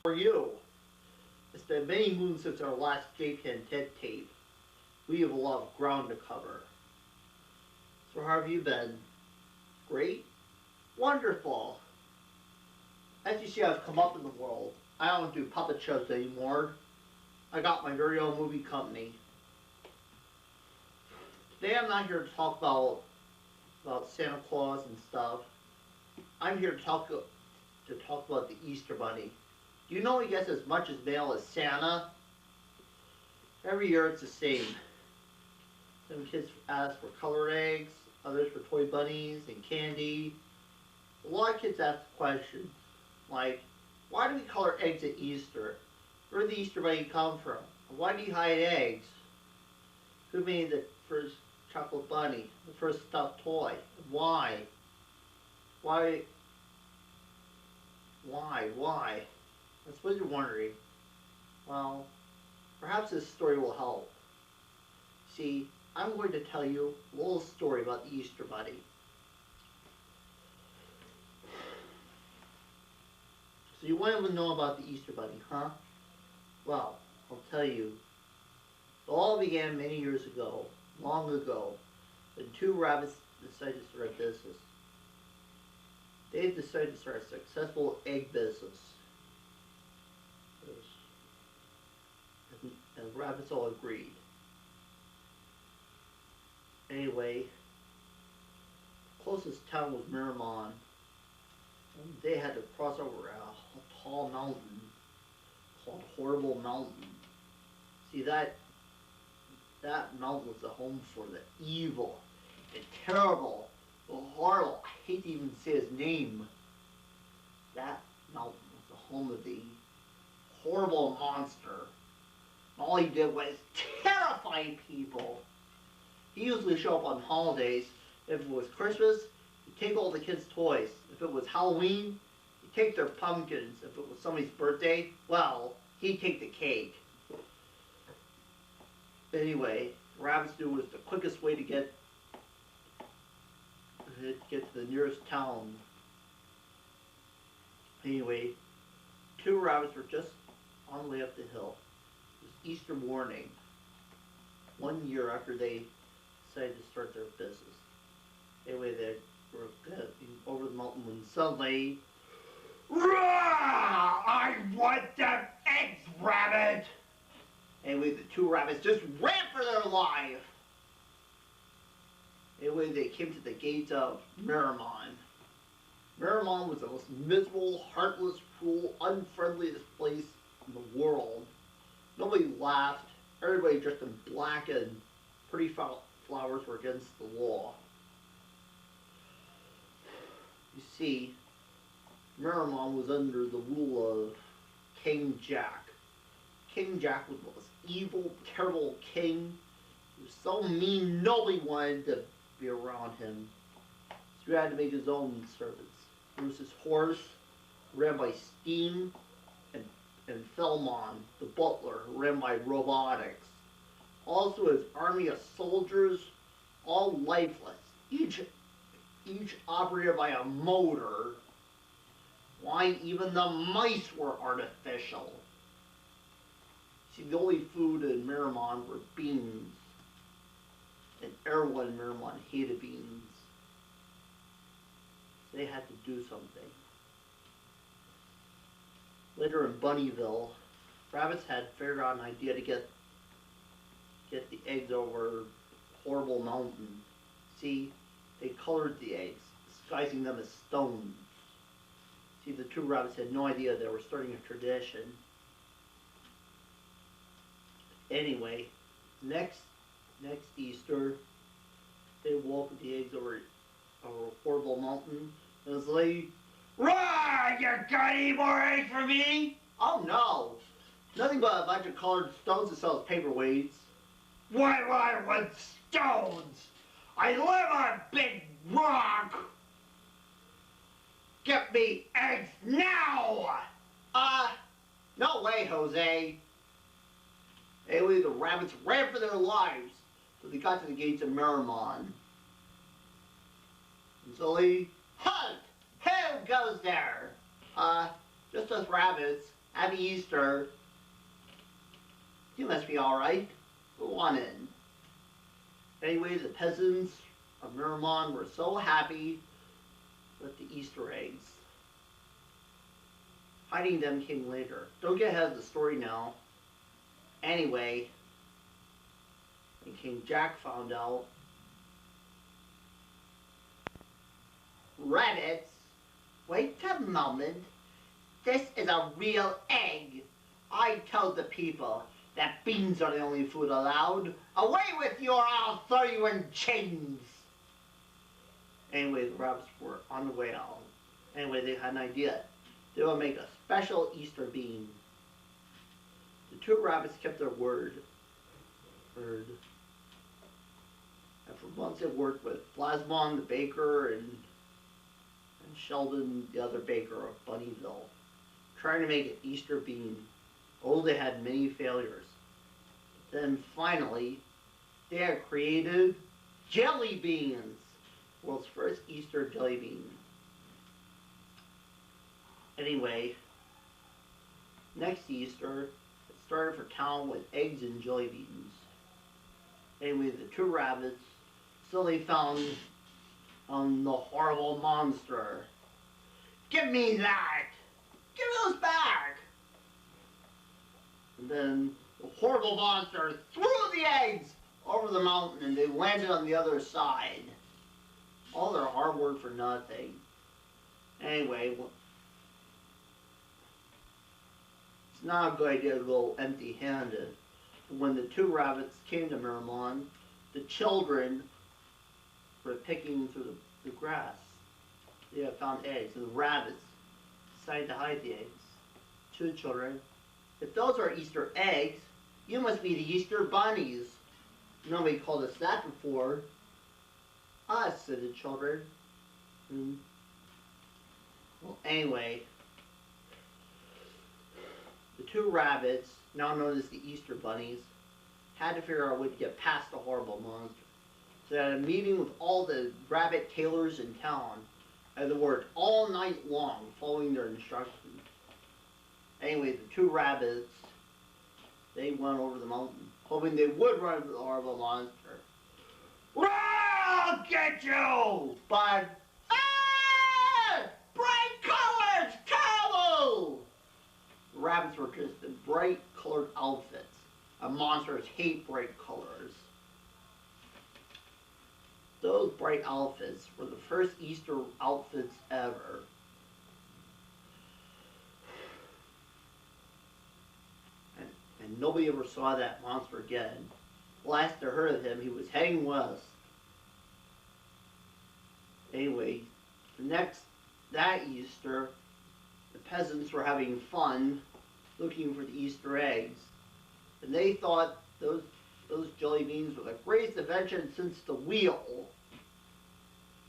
For you, it's been many moons since our last JP and Ted tape. We have a lot of ground to cover. So how have you been? Great? Wonderful. As you see, I've come up in the world. I don't do puppet shows anymore. I got my very own movie company. Today I'm not here to talk about Santa Claus and stuff. I'm here to talk about the Easter Bunny. Do you know he gets as much as mail as Santa? Every year it's the same. Some kids ask for colored eggs, others for toy bunnies and candy. A lot of kids ask questions like, why do we color eggs at Easter? Where did the Easter Bunny come from? Why do you hide eggs? Who made the first chocolate bunny, the first stuffed toy? Why? Why? That's what you're wondering. Well, perhaps this story will help. See, I'm going to tell you a little story about the Easter Bunny. So you want to know about the Easter Bunny, huh? Well, I'll tell you. It all began many years ago, long ago, when two rabbits decided to start a business. They decided to start a successful egg business. And the rabbits all agreed. Anyway, the closest town was Miramon. And they had to cross over a tall mountain called Horrible Mountain. See, that mountain was the home for the evil and terrible, the horrible, I hate to even say his name. That mountain was the home of the horrible monster. And all he did was terrify people. He usually showed up on holidays. If it was Christmas, he'd take all the kids' toys. If it was Halloween, he'd take their pumpkins. If it was somebody's birthday, well, he'd take the cake. Anyway, rabbits knew it was the quickest way to get to the nearest town. Anyway, two rabbits were just on the way up the hill. It was Easter morning, 1 year after they decided to start their business. Anyway, they were over the mountain when suddenly, "Rah! I want them eggs, rabbit!" Anyway, the two rabbits just ran for their life. Anyway, they came to the gates of Miramon. Miramon was the most miserable, heartless, cruel, unfriendliest place in the world. Nobody laughed. Everybody dressed in black, and pretty flowers were against the law. You see, Miramon was under the rule of King Jack. King Jack was the most evil, terrible king. He was so mean, nobody wanted to be around him. So he had to make his own servants. There was his horse, ran by steam, and Thelmon, the butler, who ran by robotics. Also his army of soldiers, all lifeless, each operated by a motor. Why, even the mice were artificial. See, the only food in Miramon were beans, and everyone in Miramon hated beans. So they had to do something. Later in Bunnyville, rabbits had figured out an idea to get the eggs over Horrible Mountain. See, they colored the eggs, disguising them as stones. See, the two rabbits had no idea they were starting a tradition. Anyway, next Easter, they walked the eggs over Horrible Mountain, and it was like, "Rah! You got any more eggs for me?" "Oh no, nothing but a bunch of colored stones that sells paperweights." "Why would I want stones? I live on a big rock. Get me eggs now!" No way, Jose. Anyway, the rabbits ran for their lives, so they got to the gates of Miramon. And so they, "Hunt! Who goes there?" Just us rabbits." Happy Easter. You must be alright. Go on in. Anyway, the peasants of Miramon were so happy with the Easter eggs. Hiding them came later. Don't get ahead of the story now. Anyway, when King Jack found out, rabbits, wait a moment. This is a real egg. I told the people that beans are the only food allowed. Away with you or I'll throw you in chains. Anyway, the rabbits were on the way out. Anyway, they had an idea. They would make a special Easter bean. The two rabbits kept their word. And for months they worked with Plasmon, the baker, and Sheldon, the other baker of Bunnyville, trying to make an Easter bean. Oh, they had many failures. Then finally, they had created jelly beans. World's first Easter jelly bean. Anyway, next Easter, it started for town with eggs and jelly beans. Anyway, the two rabbits suddenly found the horrible monster. Give me that! Give those back! And then the horrible monster threw the eggs over the mountain and they landed on the other side. All their hard work for nothing. Anyway, it's not a good idea to go empty-handed. When the two rabbits came to Miramon, the children were picking through the grass. They had found eggs, and the rabbits decided to hide the eggs. To the children, if those are Easter eggs, you must be the Easter bunnies. Nobody called us that before. Us, said the children. Well, anyway, the two rabbits, now known as the Easter bunnies, had to figure out a way to get past the horrible monster. So they had a meeting with all the rabbit tailors in town, and they worked all night long following their instructions. Anyway, the two rabbits, they went over the mountain, hoping they would run into the horrible monster. I'll get you! But, bright colors, towel! The rabbits were dressed in bright colored outfits, and monsters hate bright colors. Those bright outfits were the first Easter outfits ever. And nobody ever saw that monster again. Last I heard of him, he was heading west. Anyway, that Easter, the peasants were having fun looking for the Easter eggs. And they thought those jelly beans were the greatest invention since the wheel.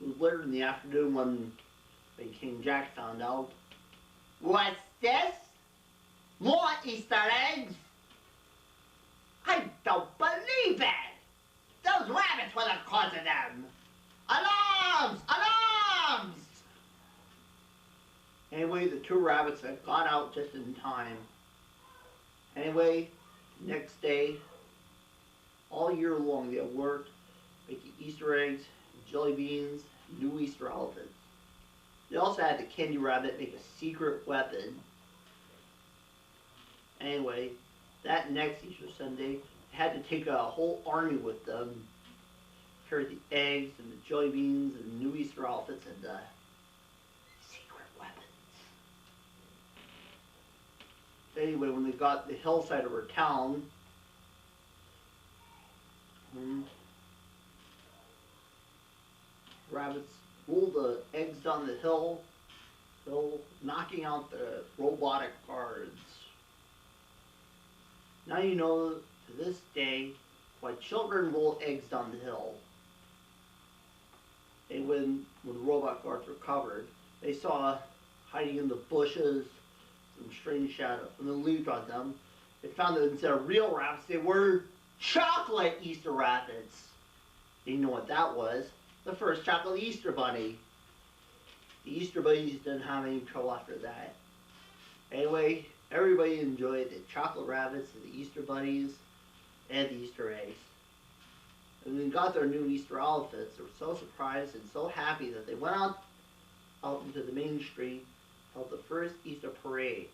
It was later in the afternoon when King Jack found out. What's this? More Easter eggs? I don't believe it! Those rabbits were the cause of them! Alarms! Alarms! Anyway, the two rabbits had got out just in time. Anyway, next day, all year long they had worked making Easter eggs, jelly beans, new Easter outfits. They also had the candy rabbit make a secret weapon. Anyway, that next Easter Sunday, they had to take a whole army with them. Carry the eggs and the jelly beans and new Easter outfits and the secret weapons. Anyway, when they got the hillside of our town, rabbits rolled the eggs down the hill, knocking out the robotic guards. Now you know, to this day, why children roll eggs down the hill. And when the robot guards recovered, they saw hiding in the bushes some strange shadows. When they leaped on them, they found that instead of real rabbits, they were chocolate Easter rabbits. They didn't know what that was. The first chocolate Easter bunny. The Easter bunnies didn't have any trouble after that. Anyway, Everybody enjoyed the chocolate rabbits and the Easter bunnies and the Easter eggs. And when they got their new Easter outfits, they were so surprised and so happy that they went out into the main street, held the first Easter parade.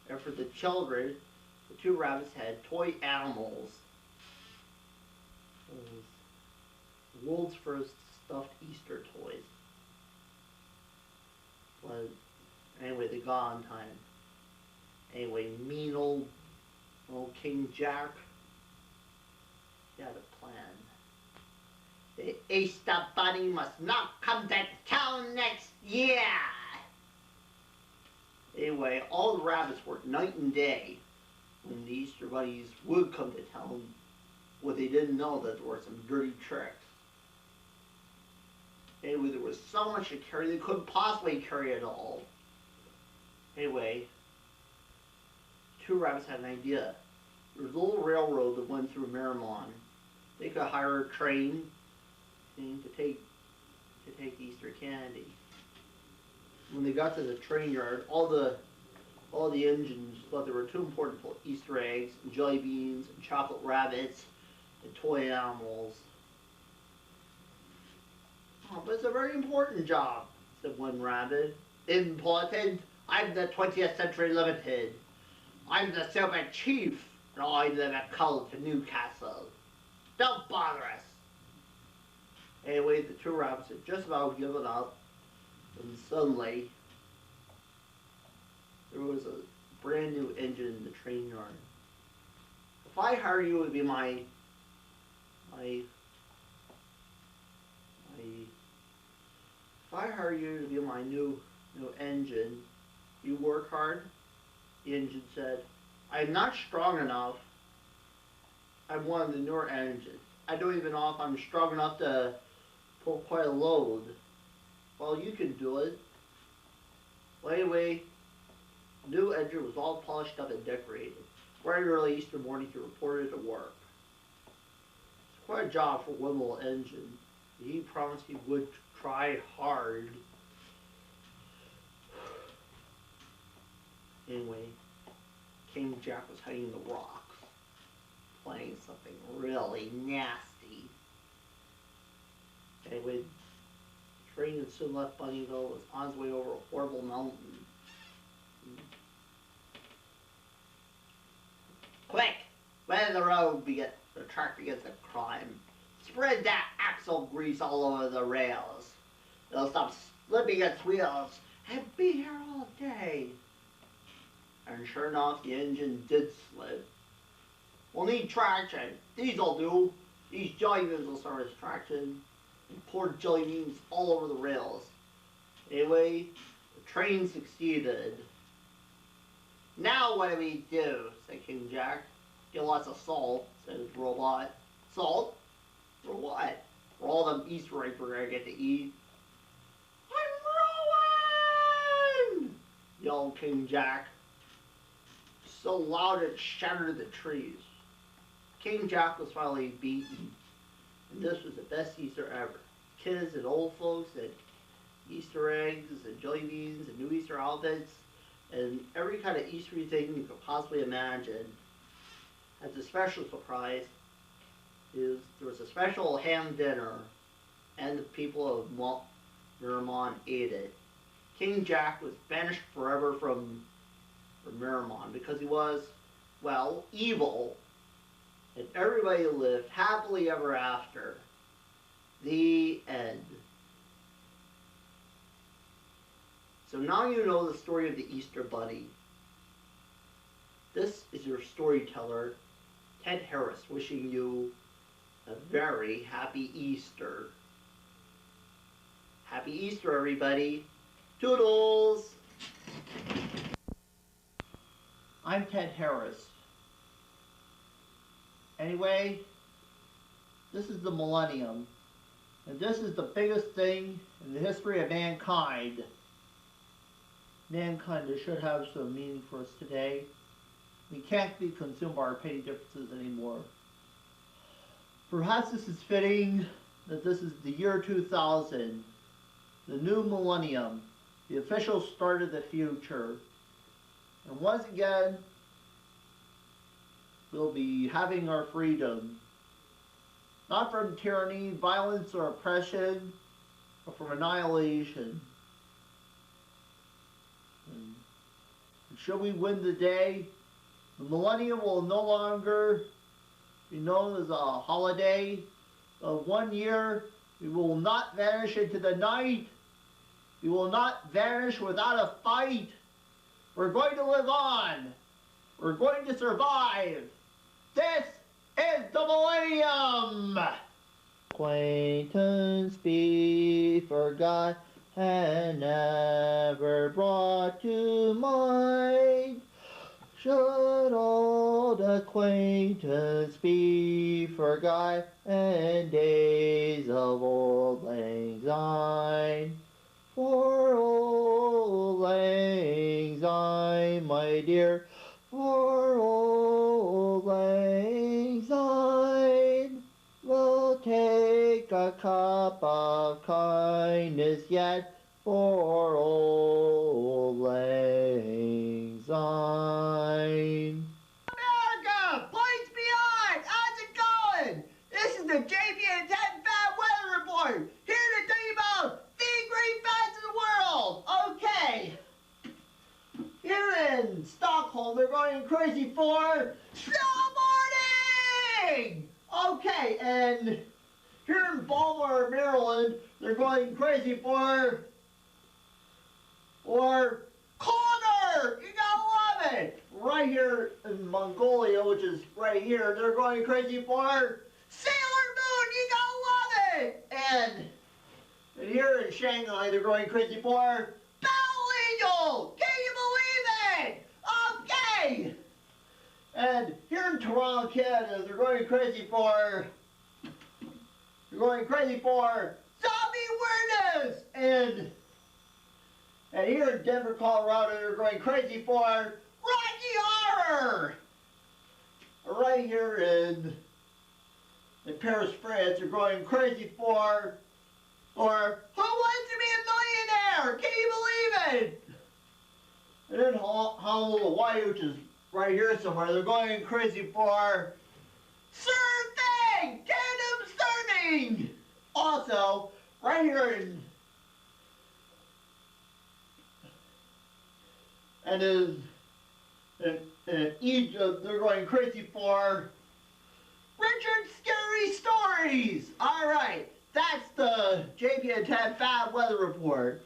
And for the children, the two rabbits had toy animals. It was the world's first stuffed Easter toys. But anyway, they got on time. Anyway, mean old King Jack, he had a plan. The Easter Bunny must not come to town next year. Anyway, all the rabbits worked night and day when the Easter Bunnies would come to town. What they didn't know that there were some dirty tricks. Anyway, there was so much to carry, they couldn't possibly carry it all. Anyway, two rabbits had an idea. There was a little railroad that went through Miramon. They could hire a train to take Easter candy. When they got to the train yard, all the engines thought they were too important for Easter eggs, and jelly beans, and chocolate rabbits, and toy animals. Oh, but it's a very important job, said one rabbit. Important? I'm the 20th Century Limited. I'm the Silver Chief, and I live at Carlton, Newcastle. Don't bother us. Anyway, the two rabbits had just about given up, and suddenly there was a brand new engine in the train yard. If I hire you to be my if I hire you to be my new engine, you work hard? The engine said, I'm not strong enough. I'm one of the newer engines. I don't even know if I'm strong enough to pull quite a load. Well, you can do it. Well, anyway, the new engine was all polished up and decorated. Very early Easter morning, he reported to work. It's quite a job for one little engine. He promised he would try hard. Anyway, King Jack was hiding in the rocks, playing something really nasty. Anyway, the train that soon left Bunnyville was on its way over a horrible mountain. Quick! Where the road the track begins to climb. Spread that axle grease all over the rails. It'll stop slipping its wheels and be here all day. And sure enough, the engine did slip. We'll need traction. These'll do. These jelly beans will serve as traction. And poured jelly beans all over the rails. Anyway, the train succeeded. Now what do we do? Said King Jack. Get lots of salt, said his robot. Salt? For what? For all them Easter eggs we're gonna get to eat. I'm ruined! Yelled King Jack. So loud it shattered the trees. King Jack was finally beaten. And this was the best Easter ever. Kids and old folks had Easter eggs and jelly beans and new Easter outfits and every kind of Easter thing you could possibly imagine. As a special surprise, there was a special ham dinner, and the people of Miramon ate it. King Jack was banished forever from Miramon because he was, well, evil, and everybody lived happily ever after. The end. So now you know the story of the Easter Bunny. This is your storyteller, Ted Harris, wishing you a very happy Easter. Happy Easter, everybody. Toodles! I'm Ted Harris. Anyway, this is the millennium, and this is the biggest thing in the history of mankind. Mankind should have some meaning for us today. We can't be consumed by our petty differences anymore. Perhaps this is fitting that this is the year 2000, the new millennium, the official start of the future. And once again, we'll be having our freedom. Not from tyranny, violence, or oppression, but from annihilation. And should we win the day, the millennium will no longer be known as a holiday of 1 year. We will not vanish into the night. We will not vanish without a fight. We're going to live on. We're going to survive. This is the millennium. Acquaintance be forgot and never brought to mind. Should old acquaintance be forgot and days of old lang syne? For old lang syne, my dear, for old lang syne, we'll take a cup of kindness yet for old lang syne. America, place beyond, how's it going? This is the JP and 10 Fat Weather Report, here to tell you about the great facts of the world. Okay. Here in Stockholm, they're going crazy for Snowboarding! okay, and here in Baltimore, Maryland, they're going crazy for Corner! You gotta love it! right here in Mongolia, which is right here, they're going crazy for Sailor Moon! You gotta love it! and here in Shanghai, they're going crazy for Battle Angel! Can you believe it? Okay! and here in Toronto, Canada, they're going crazy for Zombie awareness! and here in Denver, Colorado, they're going crazy for Rocky Horror! right here in Paris, France, they're going crazy for Who wants to be a millionaire? Can you believe it? and in Honolulu, Hawaii, which is right here somewhere, they're going crazy for Surfing! Tandem surfing! also right here in Egypt, they're going crazy for Richard's Scary Stories! alright, that's the JP and Ted Fab Weather Report.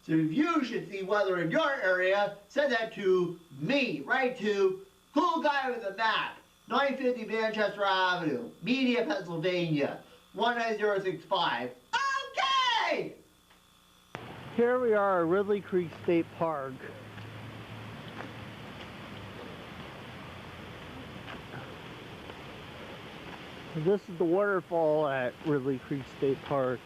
So if you should see weather in your area, send that to me, right to Cool Guy with a Map, 950 Manchester Avenue, Media, Pennsylvania, 19065. Okay! Here we are at Ridley Creek State Park. This is the waterfall at Ridley Creek State Park.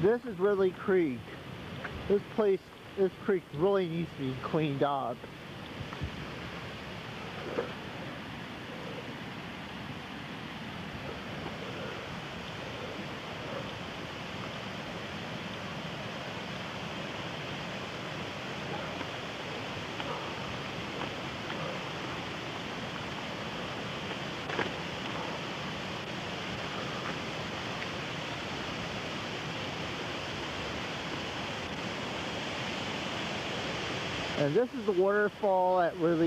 This is Ridley Creek. This creek really needs to be cleaned up. And this is the waterfall at Ridley